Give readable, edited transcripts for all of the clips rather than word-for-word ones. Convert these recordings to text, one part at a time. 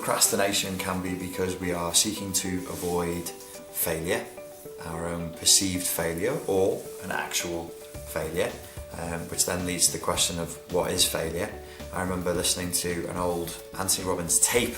Procrastination can be because we are seeking to avoid failure, our own perceived failure or an actual failure, which then leads to the question of what is failure. I remember listening to an old Anthony Robbins tape,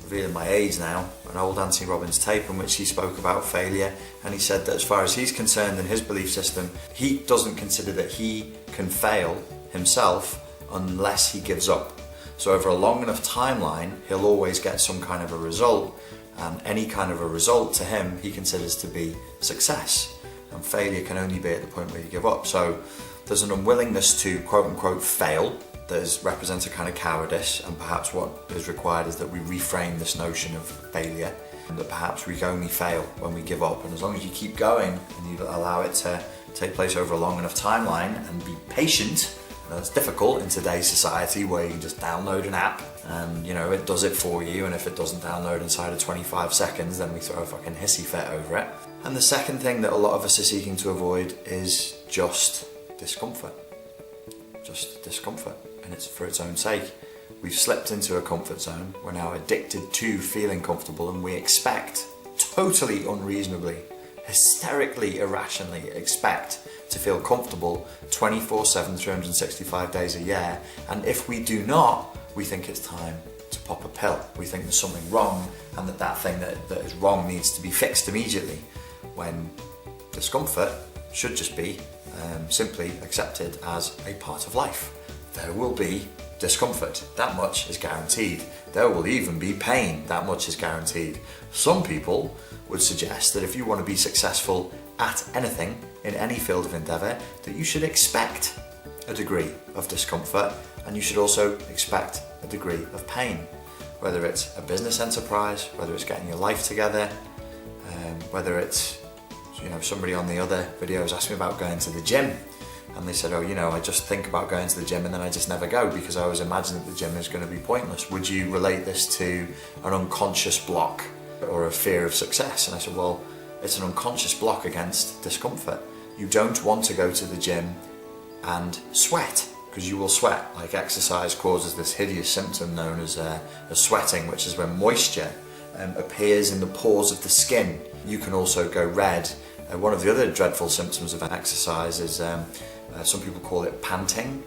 revealing my age now, an old Anthony Robbins tape in which he spoke about failure, and he said that as far as he's concerned in his belief system, he doesn't consider that he can fail himself unless he gives up. So over a long enough timeline, he'll always get some kind of a result, and any kind of a result to him he considers to be success. And failure can only be at the point where you give up. So there's an unwillingness to quote unquote fail that represents a kind of cowardice, and perhaps what is required is that we reframe this notion of failure, and that perhaps we only fail when we give up. And as long as you keep going and you allow it to take place over a long enough timeline and be patient, it's difficult in today's society where you can just download an app and it does it for you, and if it doesn't download inside of 25 seconds then we throw a fucking hissy fit over it. And the second thing that a lot of us are seeking to avoid is just discomfort. Just discomfort, and it's for its own sake. We've slipped into a comfort zone, we're now addicted to feeling comfortable, and we expect, totally unreasonably, hysterically, irrationally expect to feel comfortable 24/7, 365 days a year, and if we do not, we think it's time to pop a pill. We think there's something wrong, and that thing that is wrong needs to be fixed immediately, when discomfort should just be simply accepted as a part of life. There will be discomfort, that much is guaranteed. There will even be pain, that much is guaranteed. Some people would suggest that if you want to be successful at anything, in any field of endeavour, that you should expect a degree of discomfort, and you should also expect a degree of pain. Whether it's a business enterprise, whether it's getting your life together, whether it's, somebody on the other videos asked me about going to the gym, and they said, I just think about going to the gym and then I just never go because I always imagine that the gym is going to be pointless. Would you relate this to an unconscious block or a fear of success? And I said, well, it's an unconscious block against discomfort. You don't want to go to the gym and sweat, because you will sweat. Like, exercise causes this hideous symptom known as sweating, which is when moisture appears in the pores of the skin. You can also go red. One of the other dreadful symptoms of exercise is some people call it panting.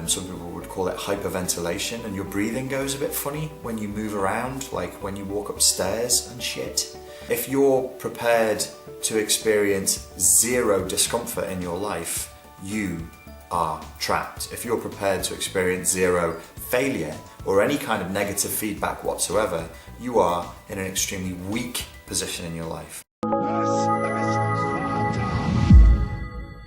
Some people would call it hyperventilation, and your breathing goes a bit funny when you move around, like when you walk upstairs and shit. If you're prepared to experience zero discomfort in your life, you are trapped. If you're prepared to experience zero failure or any kind of negative feedback whatsoever, you are in an extremely weak position in your life.